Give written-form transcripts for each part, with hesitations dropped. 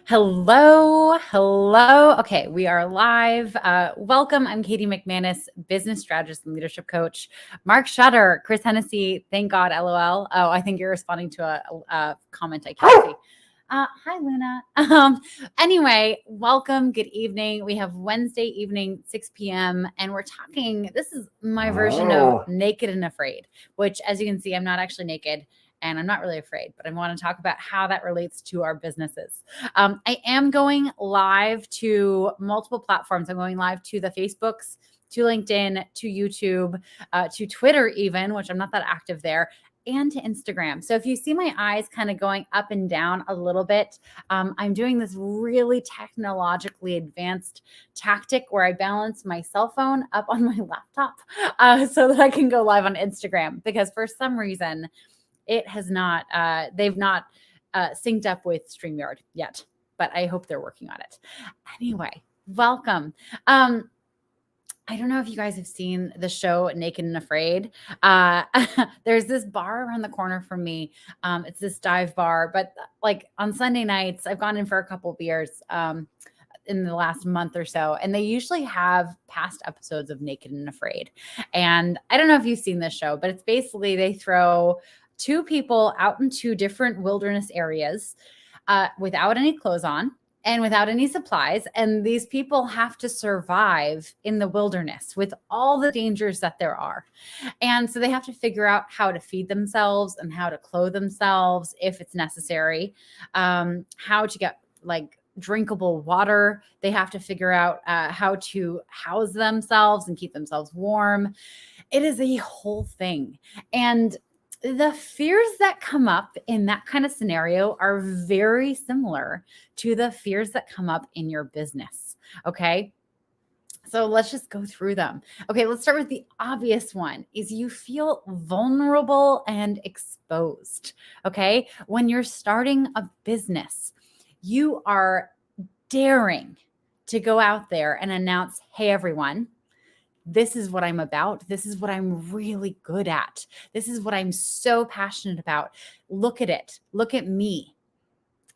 Hello, hello. Okay, we are live. Welcome. I'm Katie McManus, business strategist and leadership coach. Mark Shutter, Chris Hennessy, thank God, LOL. Oh, I think you're responding to a comment I can't see. Hi, Luna. Anyway, welcome. Good evening. We have Wednesday evening, 6 p.m., and we're talking. This is my version of Naked and Afraid, which, as you can see, I'm not actually naked. And I'm not really afraid, but I want to talk about how that relates to our businesses. I am going live to multiple platforms. I'm going live to the Facebooks, to LinkedIn, to YouTube, to Twitter even, which I'm not that active there, and to Instagram. So if you see my eyes kind of going up and down a little bit, I'm doing this really technologically advanced tactic where I balance my cell phone up on my laptop so that I can go live on Instagram, because for some reason, it has not, they've not synced up with StreamYard yet, but I hope they're working on it. Anyway, welcome. I don't know if you guys have seen the show Naked and Afraid. There's this bar around the corner from me. It's this dive bar, but like on Sunday nights, I've gone in for a couple beers in the last month or so, and they usually have past episodes of Naked and Afraid. And I don't know if you've seen this show, but it's basically they throw two people out into different wilderness areas without any clothes on and without any supplies. And these people have to survive in the wilderness with all the dangers that there are. And so they have to figure out how to feed themselves and how to clothe themselves if it's necessary, how to get like drinkable water. They have to figure out how to house themselves and keep themselves warm. It is a whole thing. And the fears that come up in that kind of scenario are very similar to the fears that come up in your business. Okay. So let's just go through them. Okay, let's start with the obvious one is you feel vulnerable and exposed. Okay. When you're starting a business, you are daring to go out there and announce, hey, everyone, this is what I'm about. This is what I'm really good at. This is what I'm so passionate about. Look at it. Look at me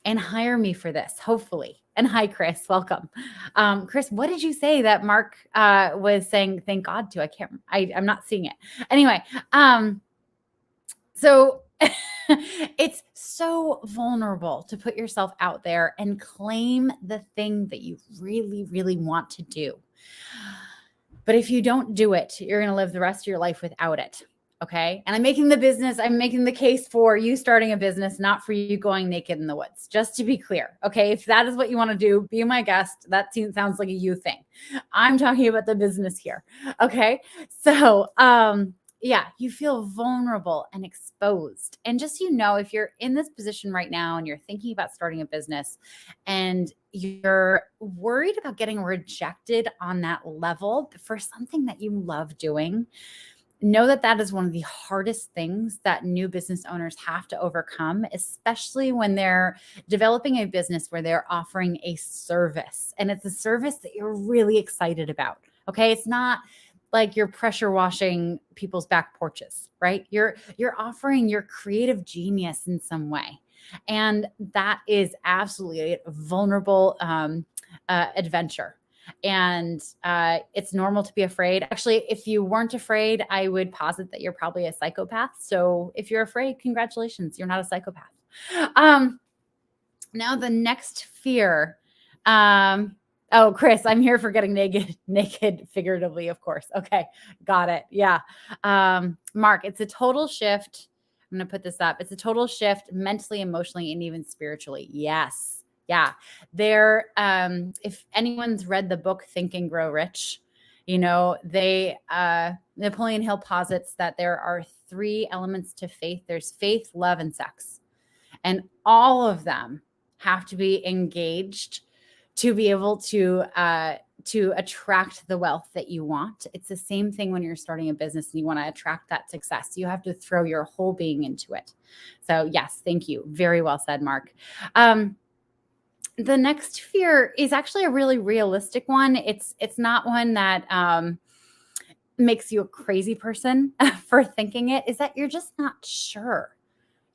and hire me for this, hopefully. And hi, Chris. Welcome. Chris, what did you say that Mark was saying thank God to? I'm not seeing it. Anyway, so it's so vulnerable to put yourself out there and claim the thing that you really, really want to do. But if you don't do it, you're going to live the rest of your life without it. Okay. And I'm making the case for you starting a business, not for you going naked in the woods, just to be clear. Okay. If that is what you want to do, be my guest. That sounds like a you thing. I'm talking about the business here. Okay. So, yeah, you feel vulnerable and exposed. And just, if you're in this position right now and you're thinking about starting a business and you're worried about getting rejected on that level for something that you love doing, know that that is one of the hardest things that new business owners have to overcome, especially when they're developing a business where they're offering a service. And it's a service that you're really excited about. Okay. It's not like you're pressure washing people's back porches, right? You're offering your creative genius in some way. And that is absolutely a vulnerable adventure. And it's normal to be afraid. Actually, if you weren't afraid, I would posit that you're probably a psychopath. So if you're afraid, congratulations, you're not a psychopath. Now the next fear. Oh, Chris, I'm here for getting naked figuratively, of course. Okay, got it. Yeah. Mark, it's a total shift. I'm going to put this up. It's a total shift mentally, emotionally, and even spiritually. Yes. Yeah. If anyone's read the book Think and Grow Rich, Napoleon Hill posits that there are 3 elements to faith. There's faith, love, and sex. And all of them have to be engaged to be able to attract the wealth that you want. It's the same thing when you're starting a business and you want to attract that success. You have to throw your whole being into it. So yes, thank you. Very well said, Mark. The next fear is actually a really realistic one. It's not one that makes you a crazy person for thinking it, is that you're just not sure.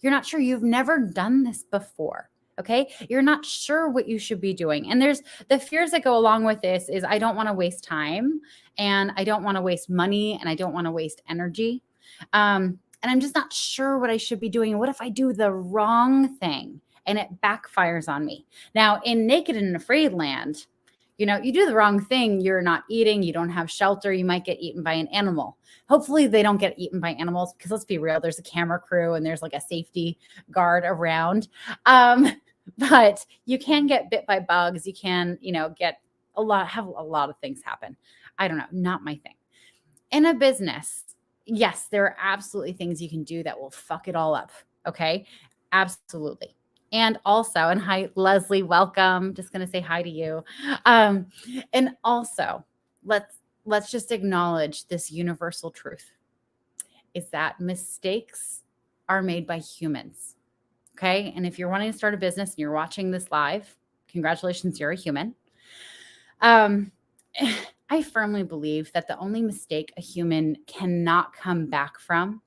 You're not sure. You've never done this before. Okay. You're not sure what you should be doing. And there's the fears that go along with this is I don't want to waste time and I don't want to waste money and I don't want to waste energy. And I'm just not sure what I should be doing. What if I do the wrong thing and it backfires on me? Now, in Naked and Afraid land, you do the wrong thing, you're not eating, you don't have shelter, you might get eaten by an animal. Hopefully they don't get eaten by animals because let's be real, there's a camera crew and there's like a safety guard around. But you can get bit by bugs. You can, have a lot of things happen. I don't know, not my thing. In a business, yes, there are absolutely things you can do that will fuck it all up. Okay. Absolutely. And also, and hi, Leslie, welcome. Just going to say hi to you. And also, let's just acknowledge this universal truth is that mistakes are made by humans. Okay. And if you're wanting to start a business and you're watching this live, congratulations, you're a human. I firmly believe that the only mistake a human cannot come back from,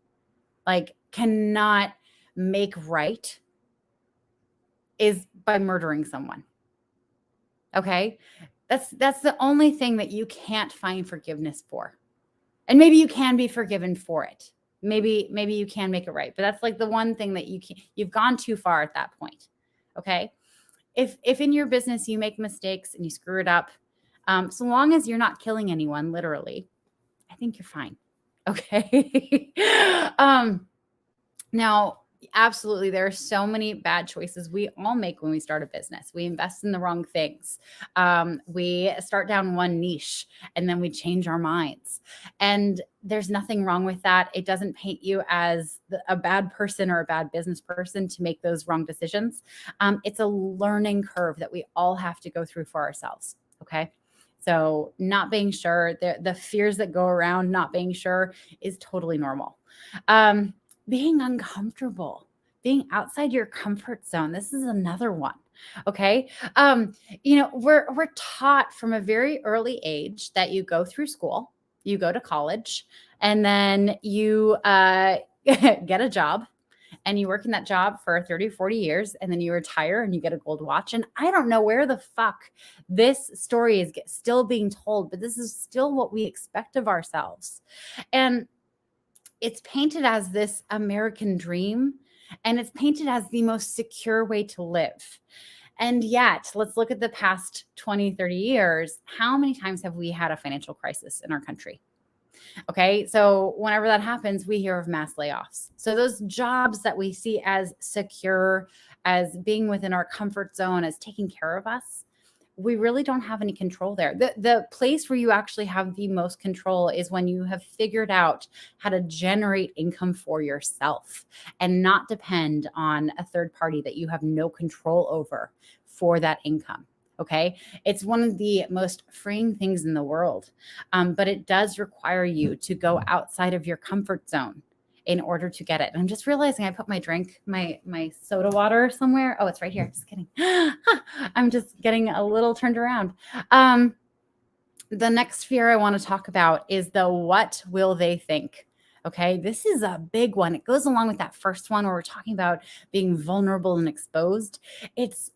like cannot make right, is by murdering someone. Okay. That's the only thing that you can't find forgiveness for. And maybe you can be forgiven for it. Maybe you can make it right. But that's like the one thing that you've gone too far at that point. Okay. If in your business you make mistakes and you screw it up, so long as you're not killing anyone, literally, I think you're fine. Okay. Now, absolutely, there are so many bad choices we all make when we start a business. We invest in the wrong things. We start down one niche and then we change our minds. And there's nothing wrong with that. It doesn't paint you as a bad person or a bad business person to make those wrong decisions. It's a learning curve that we all have to go through for ourselves. Okay. So not being sure, the fears that go around not being sure is totally normal. Being uncomfortable, being outside your comfort zone. This is another one. Okay. We're taught from a very early age that you go through school, you go to college, and then you get a job and you work in that job for 30, 40 years, and then you retire and you get a gold watch. And I don't know where the fuck this story is still being told, but this is still what we expect of ourselves. And it's painted as this American dream, and it's painted as the most secure way to live. And yet, let's look at the past 20, 30 years. How many times have we had a financial crisis in our country? Okay, so whenever that happens, we hear of mass layoffs. So those jobs that we see as secure, as being within our comfort zone, as taking care of us, we really don't have any control there. The place where you actually have the most control is when you have figured out how to generate income for yourself and not depend on a third party that you have no control over for that income. Okay. It's one of the most freeing things in the world. But it does require you to go outside of your comfort zone in order to get it. And I'm just realizing I put my drink, my soda water somewhere. Oh, it's right here. Just kidding. I'm just getting a little turned around. The next fear I want to talk about is the what will they think? Okay, this is a big one. It goes along with that first one where we're talking about being vulnerable and exposed. It's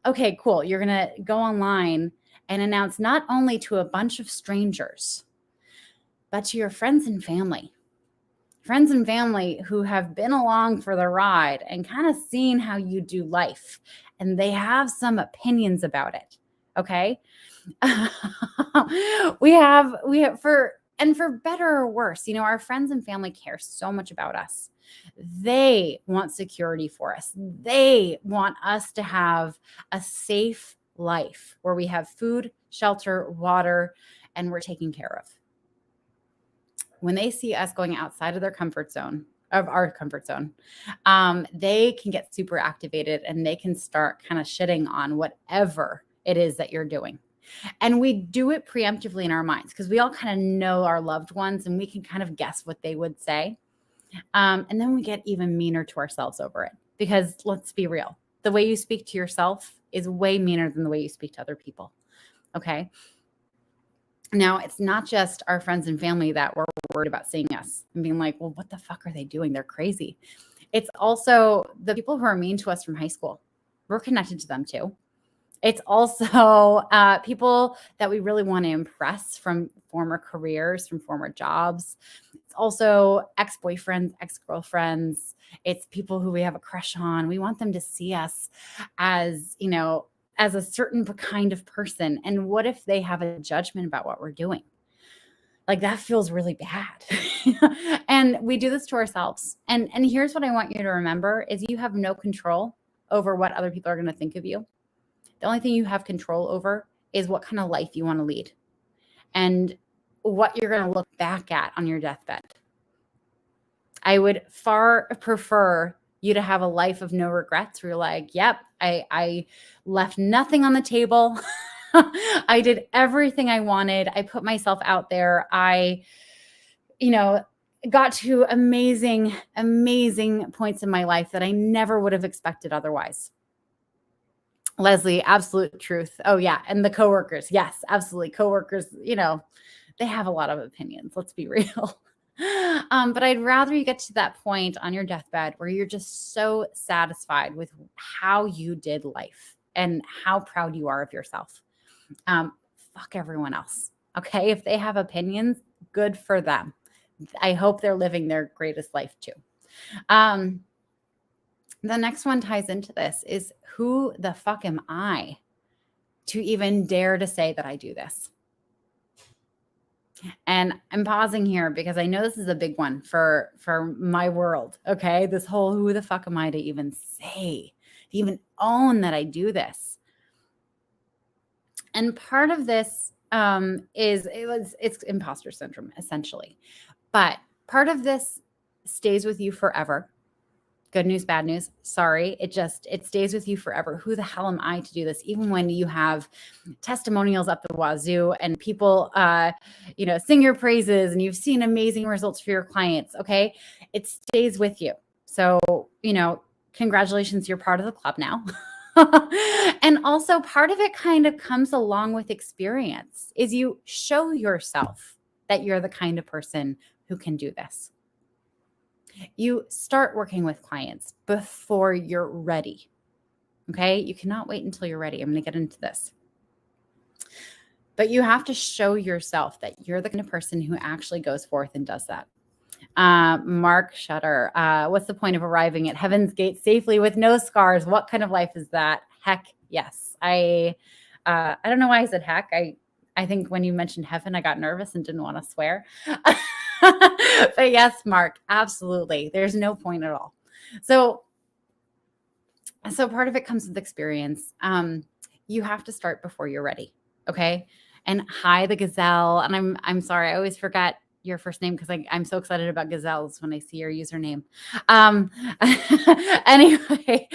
okay, cool. You're going to go online and announce not only to a bunch of strangers, but to your friends and family. Friends and family who have been along for the ride and kind of seen how you do life, and they have some opinions about it. Okay. we have for better or worse, our friends and family care so much about us. They want security for us. They want us to have a safe life where we have food, shelter, water, and we're taken care of. When they see us going outside of our comfort zone, they can get super activated and they can start kind of shitting on whatever it is that you're doing. And we do it preemptively in our minds because we all kind of know our loved ones and we can kind of guess what they would say. And then we get even meaner to ourselves over it because let's be real. The way you speak to yourself is way meaner than the way you speak to other people. Okay. Now, it's not just our friends and family that were worried about seeing us and being like, well, what the fuck are they doing? They're crazy. It's also the people who are mean to us from high school. we're connected to them too. It's also people that we really want to impress from former careers, from former jobs. It's also ex-boyfriends, ex-girlfriends. It's people who we have a crush on. We want them to see us as, as a certain kind of person. And what if they have a judgment about what we're doing? Like, that feels really bad. And we do this to ourselves. And here's what I want you to remember is you have no control over what other people are going to think of you. The only thing you have control over is what kind of life you want to lead and what you're going to look back at on your deathbed. I would far prefer you to have a life of no regrets where you're like, yep, I left nothing on the table. I did everything I wanted. I put myself out there. I, got to amazing, amazing points in my life that I never would have expected otherwise. Leslie, absolute truth. Oh yeah. And the coworkers. Yes, absolutely. Coworkers, they have a lot of opinions. Let's be real. But I'd rather you get to that point on your deathbed where you're just so satisfied with how you did life and how proud you are of yourself. Fuck everyone else. Okay. If they have opinions, good for them. I hope they're living their greatest life too. The next one ties into this is who the fuck am I to even dare to say that I do this? And I'm pausing here because I know this is a big one for my world. Okay. This whole who the fuck am I to even say, to even own that I do this? And part of this it's imposter syndrome, essentially. But part of this stays with you forever. Good news, bad news. Sorry. It stays with you forever. Who the hell am I to do this? Even when you have testimonials up the wazoo and people, sing your praises and you've seen amazing results for your clients. Okay. It stays with you. So, congratulations. You're part of the club now. And also part of it kind of comes along with experience is you show yourself that you're the kind of person who can do this. You start working with clients before you're ready. Okay. You cannot wait until you're ready. I'm going to get into this. But you have to show yourself that you're the kind of person who actually goes forth and does that. Mark Shutter, what's the point of arriving at Heaven's Gate safely with no scars? What kind of life is that? Heck, yes. I don't know why I said heck. I think when you mentioned heaven, I got nervous and didn't want to swear. But yes, Mark, absolutely. There's no point at all. So part of it comes with experience. You have to start before you're ready. Okay. And hi, the gazelle. And I'm sorry, I always forget your first name because I'm so excited about gazelles when I see your username. Anyway,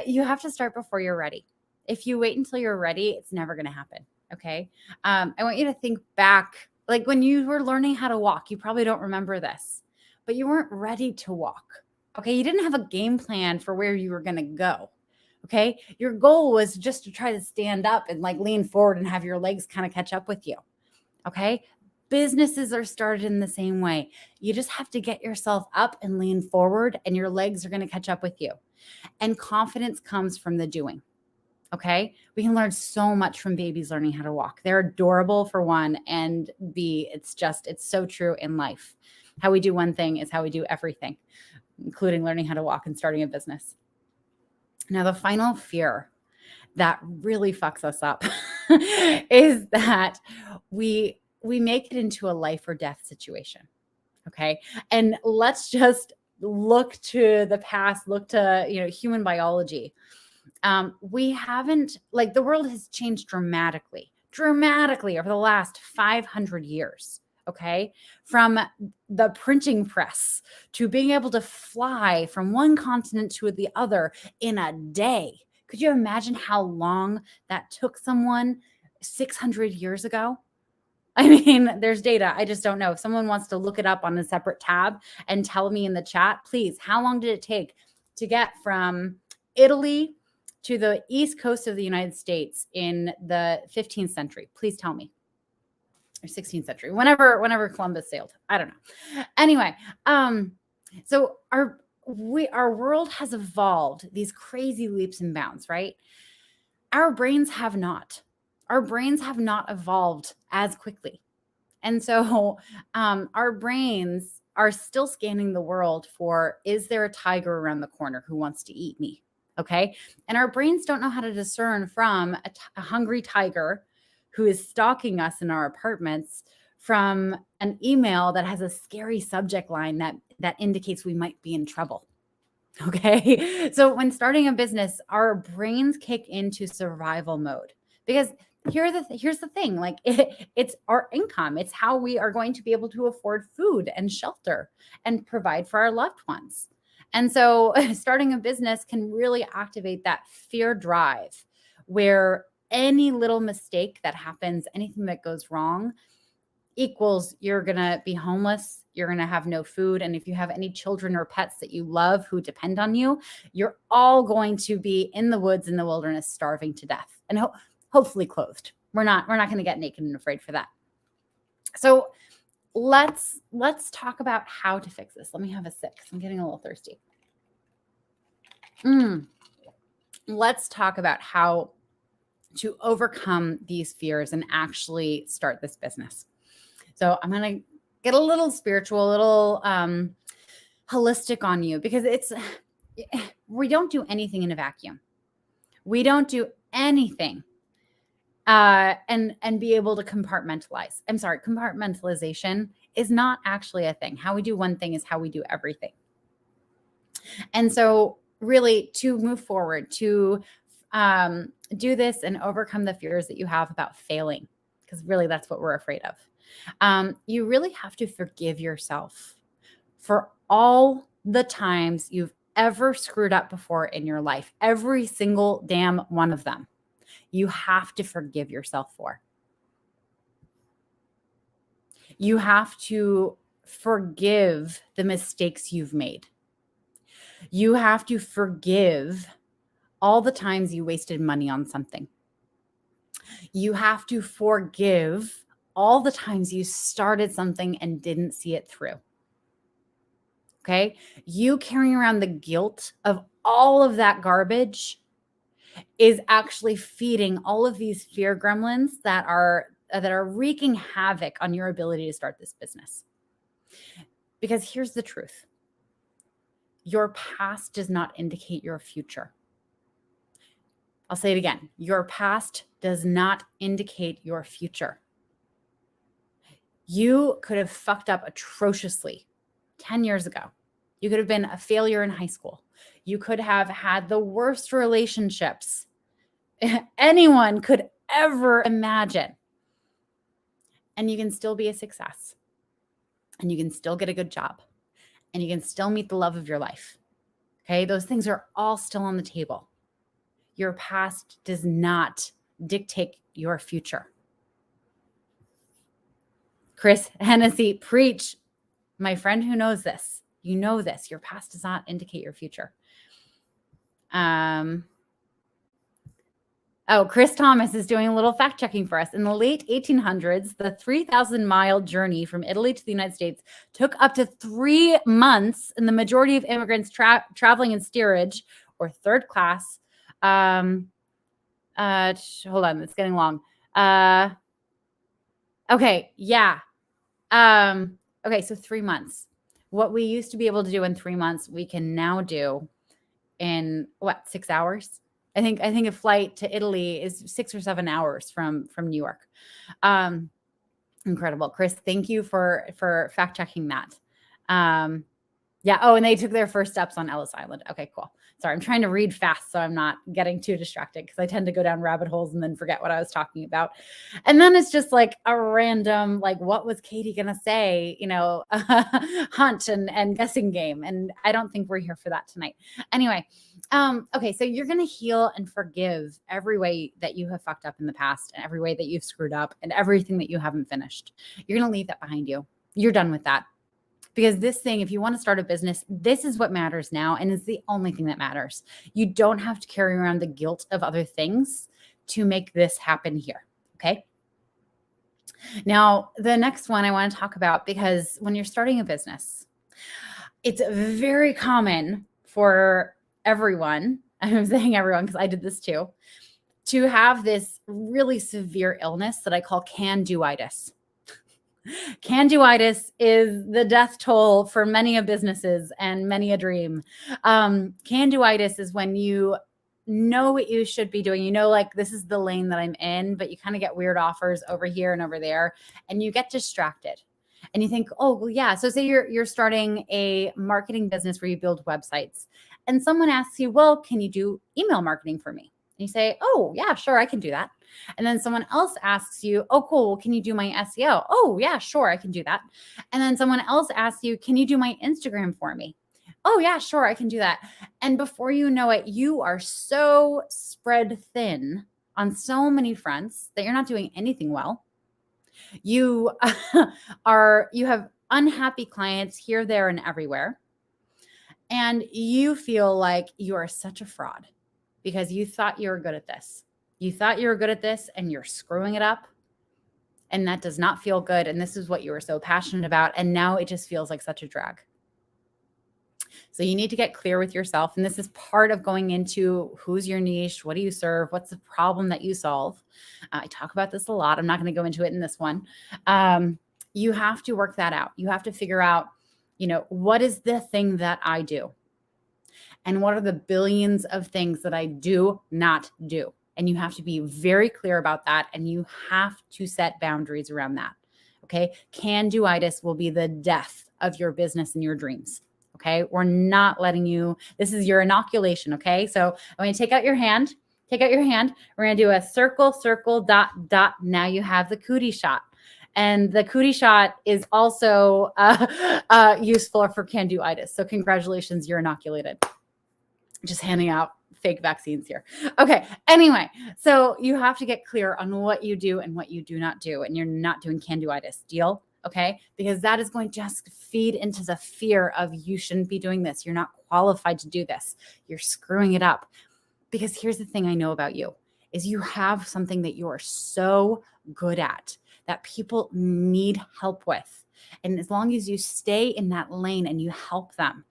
you have to start before you're ready. If you wait until you're ready, it's never going to happen. Okay. I want you to think back, like when you were learning how to walk, you probably don't remember this, but you weren't ready to walk. Okay. You didn't have a game plan for where you were going to go. Okay. Your goal was just to try to stand up and like lean forward and have your legs kind of catch up with you. Okay. Businesses are started in the same way. You just have to get yourself up and lean forward and your legs are going to catch up with you. And confidence comes from the doing. Okay. We can learn so much from babies learning how to walk. They're adorable for one, and B, it's so true in life. How we do one thing is how we do everything, including learning how to walk and starting a business. Now, the final fear that really fucks us up is that we make it into a life or death situation. Okay. And let's just look to the past, look to, human biology. We haven't, like, the world has changed dramatically over the last 500 years. Okay. From the printing press to being able to fly from one continent to the other in a day. Could you imagine how long that took someone 600 years ago? I mean, there's data. I just don't know. If someone wants to look it up on a separate tab and tell me in the chat, please, how long did it take to get from Italy to the east coast of the United States in the 15th century? Please tell me. Or 16th century, whenever Columbus sailed. I don't know. Anyway, so our world has evolved these crazy leaps and bounds, right? Our brains have not. Our brains have not evolved as quickly. And so our brains are still scanning the world for, is there a tiger around the corner who wants to eat me? Okay. And our brains don't know how to discern from a hungry tiger who is stalking us in our apartments from an email that has a scary subject line that indicates we might be in trouble. Okay. So when starting a business, our brains kick into survival mode because here's the thing, like it's our income. It's how we are going to be able to afford food and shelter and provide for our loved ones. And so starting a business can really activate that fear drive where any little mistake that happens, anything that goes wrong, equals you're going to be homeless, you're going to have no food. And if you have any children or pets that you love who depend on you, you're all going to be in the woods in the wilderness starving to death and hopefully clothed. We're not going to get naked and afraid for that. So let's talk about how to fix this. Let me have a sip because I'm getting a little thirsty. Let's talk about how to overcome these fears and actually start this business. So I'm going to get a little spiritual, a little holistic on you because we don't do anything in a vacuum. We don't do anything and be able to compartmentalize. I'm sorry, compartmentalization is not actually a thing. How we do one thing is how we do everything. And so really to move forward, to do this and overcome the fears that you have about failing, because really that's what we're afraid of. You really have to forgive yourself for all the times you've ever screwed up before in your life. Every single damn one of them. You have to forgive yourself for. You have to forgive the mistakes you've made. You have to forgive all the times you wasted money on something. You have to forgive all the times you started something and didn't see it through. Okay? You carrying around the guilt of all of that garbage is actually feeding all of these fear gremlins that are wreaking havoc on your ability to start this business. Because here's the truth. Your past does not indicate your future. I'll say it again. Your past does not indicate your future. You could have fucked up atrociously 10 years ago. You could have been a failure in high school. You could have had the worst relationships anyone could ever imagine. And you can still be a success. And you can still get a good job. And you can still meet the love of your life. Okay? Those things are all still on the table. Your past does not dictate your future. Chris Hennessy, preach. My friend who knows this, you know this. Your past does not indicate your future. Chris Thomas is doing a little fact checking for us. In the late 1800s, the 3,000-mile journey from Italy to the United States took up to 3 months, and the majority of immigrants traveling in steerage or third class. Hold on, it's getting long. Okay, yeah. Okay, so 3 months. What we used to be able to do in 3 months, we can now do in 6 hours? I think a flight to Italy is 6 or 7 hours from New York. Incredible. Chris, thank you for fact checking that. Yeah. Oh, and they took their first steps on Ellis Island. Okay, cool. Sorry, I'm trying to read fast so I'm not getting too distracted because I tend to go down rabbit holes and then forget what I was talking about. And then it's just like a random, like, what was Katie going to say, hunt and guessing game. And I don't think we're here for that tonight. Anyway, okay, so you're going to heal and forgive every way that you have fucked up in the past and every way that you've screwed up and everything that you haven't finished. You're going to leave that behind you. You're done with that. Because this thing, if you want to start a business, this is what matters now. And it's the only thing that matters. You don't have to carry around the guilt of other things to make this happen here. Okay. Now, the next one I want to talk about, because when you're starting a business, it's very common for everyone, I'm saying everyone because I did this too, to have this really severe illness that I call can-doitis. Can-doitis is the death toll for many a businesses and many a dream. Can-doitis is when you know what you should be doing. You know, like this is the lane that I'm in, but you kind of get weird offers over here and over there, and you get distracted. And you think, oh, well, yeah. So say you're starting a marketing business where you build websites, and someone asks you, well, can you do email marketing for me? And you say, oh, yeah, sure, I can do that. And then someone else asks you, oh, cool, well, can you do my SEO? Oh, yeah, sure, I can do that. And then someone else asks you, can you do my Instagram for me? Oh, yeah, sure, I can do that. And before you know it, you are so spread thin on so many fronts that you're not doing anything well. You you have unhappy clients here, there, and everywhere. And you feel like you are such a fraud because you thought you were good at this. You thought you were good at this and you're screwing it up. And that does not feel good. And this is what you were so passionate about. And now it just feels like such a drag. So you need to get clear with yourself. And this is part of going into who's your niche, what do you serve, what's the problem that you solve. I talk about this a lot. I'm not going to go into it in this one. You have to work that out. You have to figure out, what is the thing that I do? And what are the billions of things that I do not do? And you have to be very clear about that. And you have to set boundaries around that. Okay. Can-doitis will be the death of your business and your dreams. Okay. We're not letting you, this is your inoculation. Okay. So I'm going to take out your hand. We're going to do a circle, circle, dot, dot. Now you have the cootie shot. And the cootie shot is also useful for can-doitis. So congratulations, you're inoculated. Just handing out fake vaccines here. Okay. Anyway, so you have to get clear on what you do and what you do not do. And you're not doing can-doitis. Deal? Okay. Because that is going to just feed into the fear of you shouldn't be doing this. You're not qualified to do this. You're screwing it up. Because here's the thing I know about you is you have something that you are so good at that people need help with. And as long as you stay in that lane and you help them,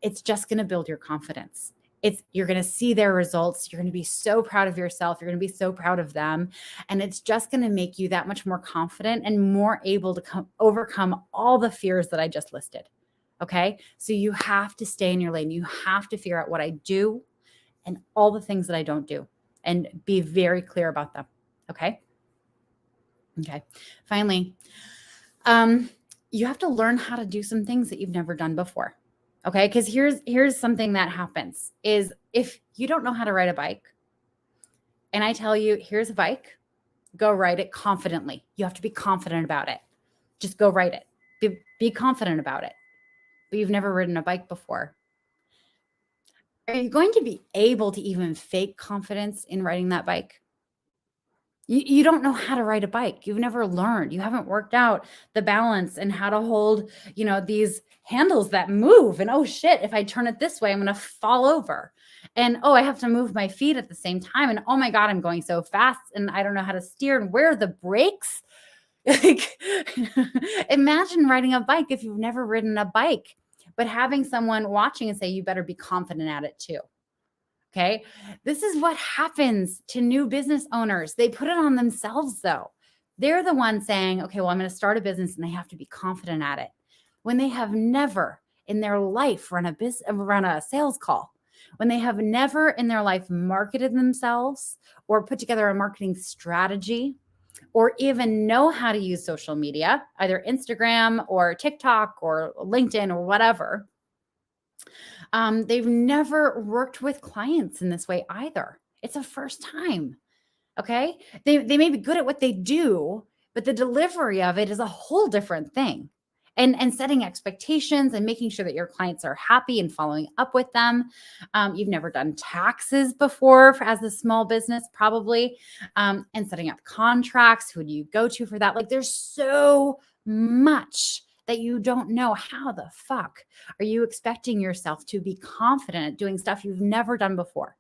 it's just going to build your confidence. You're going to see their results. You're going to be so proud of yourself. You're going to be so proud of them. And it's just going to make you that much more confident and more able to overcome all the fears that I just listed. Okay. So you have to stay in your lane. You have to figure out what I do and all the things that I don't do and be very clear about them. Okay. Okay. Finally, you have to learn how to do some things that you've never done before. Okay. Because here's something that happens is if you don't know how to ride a bike and I tell you, here's a bike, go ride it confidently. You have to be confident about it. Just go ride it. Be confident about it. But you've never ridden a bike before. Are you going to be able to even fake confidence in riding that bike? You don't know how to ride a bike. You've never learned. You haven't worked out the balance and how to hold, these handles that move. And oh shit, if I turn it this way, I'm going to fall over. And oh, I have to move my feet at the same time. And oh my God, I'm going so fast and I don't know how to steer and where are the brakes? Like, imagine riding a bike if you've never ridden a bike, but having someone watching and say, you better be confident at it too. Okay. This is what happens to new business owners. They put it on themselves though. They're the ones saying, okay, well, I'm going to start a business and they have to be confident at it when they have never in their life run a sales call, when they have never in their life marketed themselves or put together a marketing strategy or even know how to use social media, either Instagram or TikTok or LinkedIn or whatever. They've never worked with clients in this way either. It's a first time. Okay. They may be good at what they do, but the delivery of it is a whole different thing. And setting expectations and making sure that your clients are happy and following up with them. You've never done taxes before as a small business, probably, and setting up contracts. Who do you go to for that? Like there's so much that you don't know. How the fuck are you expecting yourself to be confident at doing stuff you've never done before?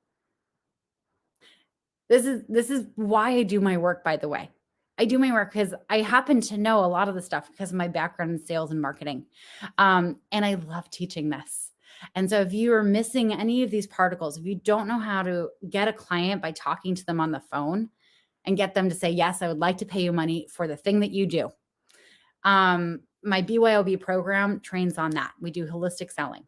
This is why I do my work, by the way, I do my work because I happen to know a lot of the stuff because of my background in sales and marketing. And I love teaching this. And so if you are missing any of these particles, if you don't know how to get a client by talking to them on the phone and get them to say, yes, I would like to pay you money for the thing that you do. My BYOB program trains on that. We do holistic selling.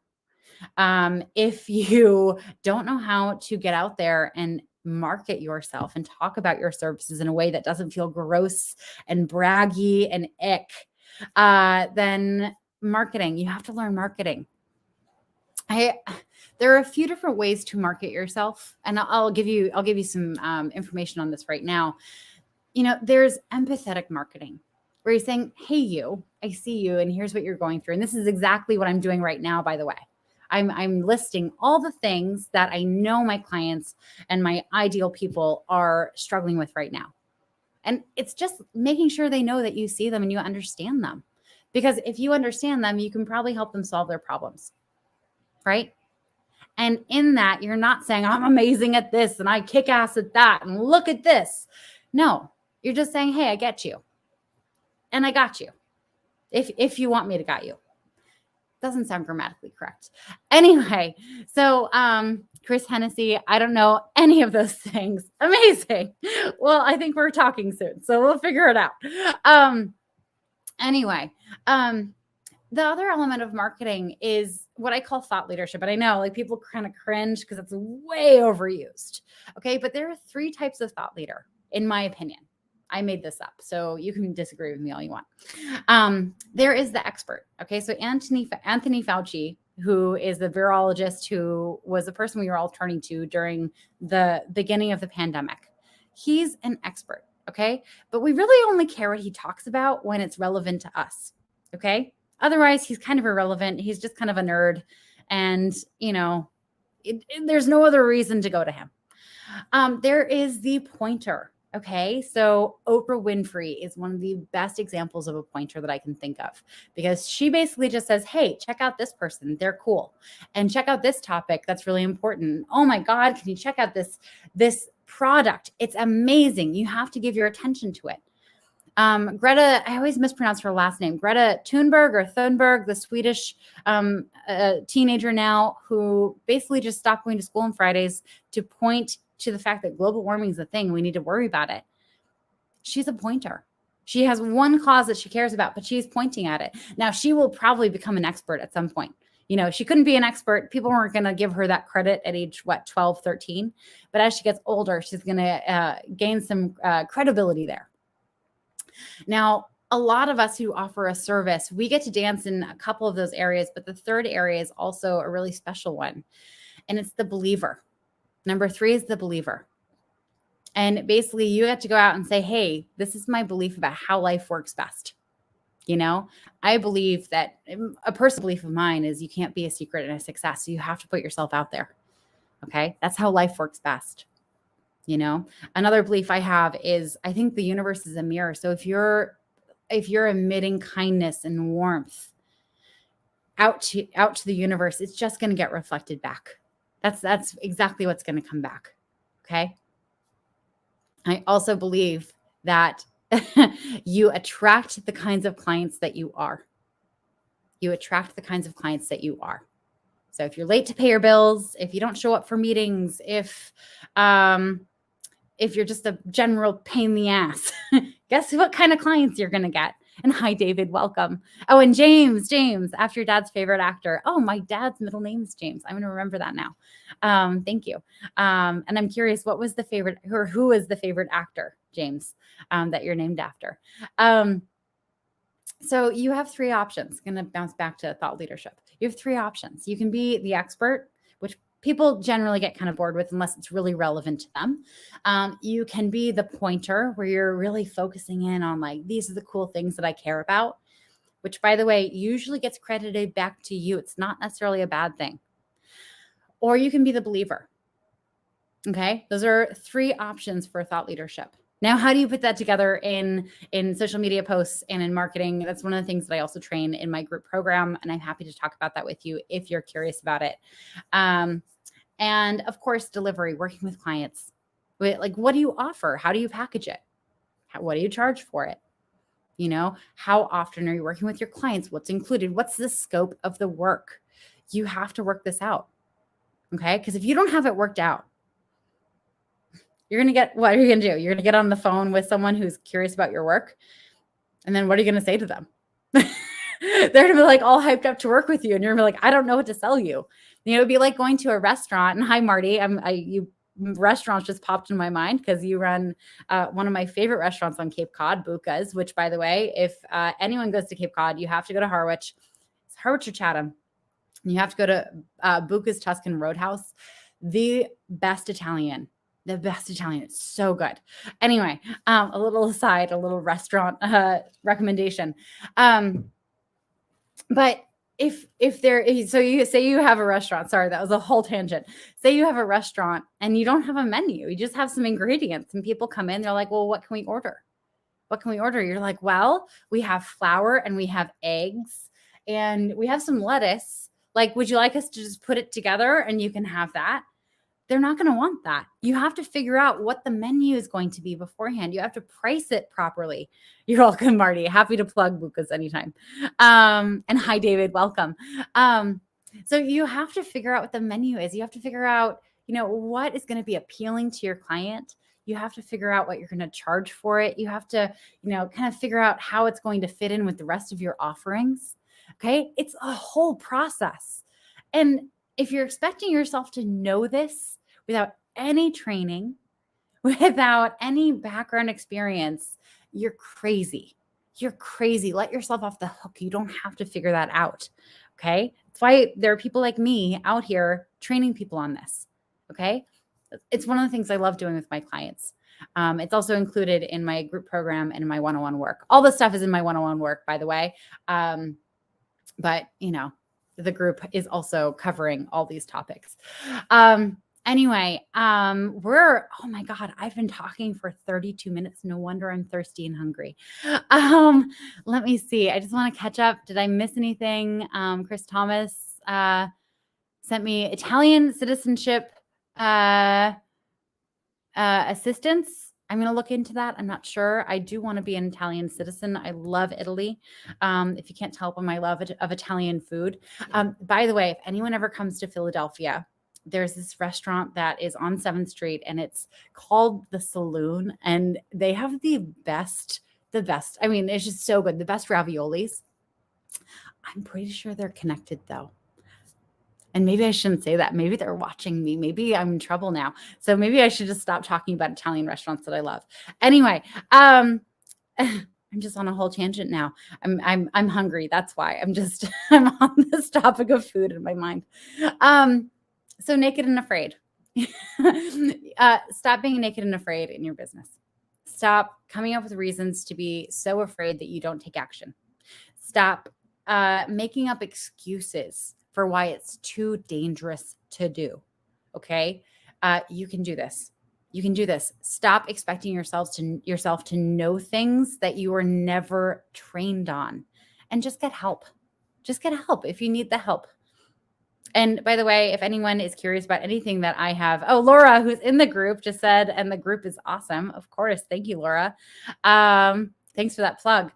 If you don't know how to get out there and market yourself and talk about your services in a way that doesn't feel gross and braggy and ick, then marketing, you have to learn marketing. There are a few different ways to market yourself, and I'll give you some information on this right now. There's empathetic marketing where you're saying, hey, I see you, and here's what you're going through. And this is exactly what I'm doing right now, by the way. I'm listing all the things that I know my clients and my ideal people are struggling with right now. And it's just making sure they know that you see them and you understand them. Because if you understand them, you can probably help them solve their problems, right? And in that, you're not saying, I'm amazing at this and I kick ass at that and look at this. No, you're just saying, hey, I get you. And I got you. If you want me to got you. Doesn't sound grammatically correct. Anyway, so Chris Hennessy, I don't know any of those things. Amazing. Well, I think we're talking soon, so we'll figure it out. Anyway, the other element of marketing is what I call thought leadership. And I know like people kind of cringe because it's way overused. Okay. But there are 3 types of thought leader, in my opinion. I made this up, so you can disagree with me all you want. There is the expert. Okay. So Anthony Fauci, who is the virologist who was the person we were all turning to during the beginning of the pandemic. He's an expert. Okay. But we really only care what he talks about when it's relevant to us. Okay. Otherwise, he's kind of irrelevant. He's just kind of a nerd. And, there's no other reason to go to him. There is the pointer. Okay. So Oprah Winfrey is one of the best examples of a pointer that I can think of, because she basically just says, hey, check out this person. They're cool. And check out this topic. That's really important. Oh my God. Can you check out this product? It's amazing. You have to give your attention to it. Greta, I always mispronounce her last name, Greta Thunberg or Thunberg, the Swedish teenager now who basically just stopped going to school on Fridays to point to the fact that global warming is a thing. We need to worry about it. She's a pointer. She has one cause that she cares about, but she's pointing at it. Now, she will probably become an expert at some point. She couldn't be an expert. People weren't going to give her that credit at age, 12, 13. But as she gets older, she's going to gain some credibility there. Now, a lot of us who offer a service, we get to dance in a couple of those areas, but the third area is also a really special one, and it's the believer. Number 3 is the believer. And basically, you have to go out and say, hey, this is my belief about how life works best. I believe that a personal belief of mine is you can't be a secret and a success. So you have to put yourself out there. Okay. That's how life works best. Another belief I have is I think the universe is a mirror. So if you're emitting kindness and warmth out to the universe, it's just going to get reflected back. That's exactly what's going to come back. Okay. I also believe that you attract the kinds of clients that you are. You attract the kinds of clients that you are. So if you're late to pay your bills, if you don't show up for meetings, if you're just a general pain in the ass, guess what kind of clients you're going to get? And hi, David, welcome. Oh, and James, after your dad's favorite actor. Oh, my dad's middle name is James. I'm going to remember that now. Thank you. And I'm curious, what was the favorite, or who is the favorite actor, James, that you're named after? So you have 3 options. Going to bounce back to thought leadership. You have 3 options. You can be the expert, which people generally get kind of bored with unless it's really relevant to them. You can be the pointer, where you're really focusing in on like, these are the cool things that I care about, which, by the way, usually gets credited back to you. It's not necessarily a bad thing. Or you can be the believer. Okay. Those are 3 options for thought leadership. Now, how do you put that together in social media posts and in marketing? That's one of the things that I also train in my group program, and I'm happy to talk about that with you if you're curious about it. And of course, delivery, working with clients. Like, what do you offer? How do you package it? What do you charge for it? How often are you working with your clients? What's included? What's the scope of the work? You have to work this out. Okay. Because if you don't have it worked out, what are you going to do? You're going to get on the phone with someone who's curious about your work. And then what are you going to say to them? They're going to be like all hyped up to work with you. And you're going to be like, I don't know what to sell you. It'd be like going to a restaurant. And hi, Marty. Restaurants just popped in my mind because you run one of my favorite restaurants on Cape Cod, Buca's, which, by the way, if anyone goes to Cape Cod, you have to go to Harwich. It's Harwich or Chatham. You have to go to Buca's Tuscan Roadhouse. The best Italian. It's so good. Anyway, a little aside, a little restaurant recommendation. But so you say you have a restaurant, sorry, that was a whole tangent. Say you have a restaurant and you don't have a menu, you just have some ingredients, and people come in, they're like, well, what can we order? You're like, well, we have flour and we have eggs and we have some lettuce. Like, would you like us to just put it together and you can have that? They're not going to want that. You have to figure out what the menu is going to be beforehand. You have to price it properly. You're welcome, Marty. Happy to plug Buca's anytime. And hi, David. Welcome. So you have to figure out what the menu is. You have to figure out, what is going to be appealing to your client. You have to figure out what you're going to charge for it. You have to, kind of figure out how it's going to fit in with the rest of your offerings. Okay. It's a whole process. And if you're expecting yourself to know this without any training, without any background experience, you're crazy. Let yourself off the hook. You don't have to figure that out. Okay. That's why there are people like me out here training people on this. Okay. It's one of the things I love doing with my clients. It's also included in my group program and in my one-on-one work. All this stuff is in my one-on-one work, by the way. But the group is also covering all these topics. Anyway, oh my God, I've been talking for 32 minutes. No wonder I'm thirsty and hungry. Let me see. I just want to catch up. Did I miss anything? Chris Thomas sent me Italian citizenship assistance. I'm going to look into that. I'm not sure. I do want to be an Italian citizen. I love Italy. If you can't tell by my love of Italian food. By the way, if anyone ever comes to Philadelphia, there's this restaurant that is on 7th Street and it's called The Saloon, and they have the best. I mean, it's just so good. The best raviolis. I'm pretty sure they're connected though. And maybe I shouldn't say that. Maybe they're watching me. Maybe I'm in trouble now. So maybe I should just stop talking about Italian restaurants that I love. Anyway, I'm just on a whole tangent now. I'm hungry. That's why I'm on this topic of food in my mind. So naked and afraid. Stop being naked and afraid in your business. Stop coming up with reasons to be so afraid that you don't take action. Stop making up excuses for why it's too dangerous to do. Okay. You can do this. Stop expecting yourself to know things that you were never trained on, and just get help. If you need the help. And by the way, if anyone is curious about anything that I have, Laura, who's in the group, just said, and the group is awesome. Of course. Thank you, Laura. Thanks for that plug.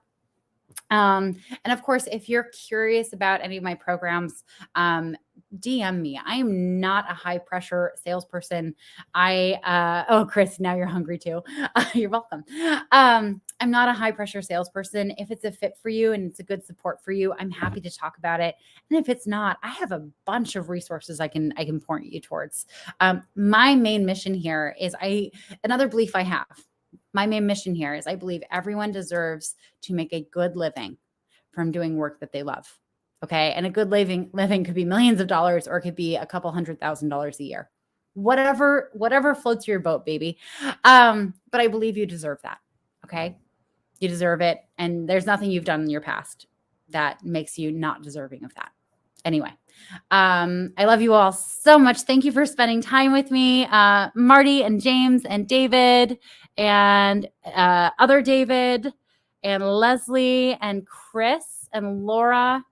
And of course, if you're curious about any of my programs, DM me. I am not a high pressure salesperson. Chris, now you're hungry too. You're welcome. I'm not a high pressure salesperson. If it's a fit for you and it's a good support for you, I'm happy to talk about it. And if it's not, I have a bunch of resources I can point you towards. My main mission here is another belief I have. My main mission here is I believe everyone deserves to make a good living from doing work that they love. Okay. And a good living could be millions of dollars, or it could be a couple $100,000 a year, whatever floats your boat, baby. But I believe you deserve that. Okay. You deserve it. And there's nothing you've done in your past that makes you not deserving of that. Anyway, I love you all so much. Thank you for spending time with me. Marty and James and David and other David and Leslie and Chris and Laura.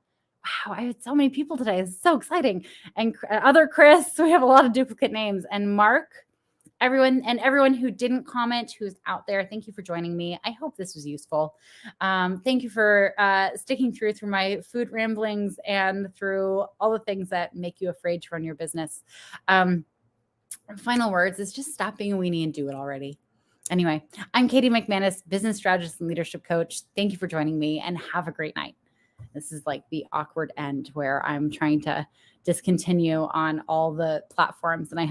Wow, I had so many people today. It's so exciting. And other Chris, we have a lot of duplicate names. And Mark everyone who didn't comment, who's out there, thank you for joining me. I hope this was useful. Thank you for sticking through my food ramblings and through all the things that make you afraid to run your business. Final words is just stop being a weenie and do it already. Anyway, I'm Katie McManus, business strategist and leadership coach. Thank you for joining me and have a great night. This is like the awkward end where I'm trying to discontinue on all the platforms and I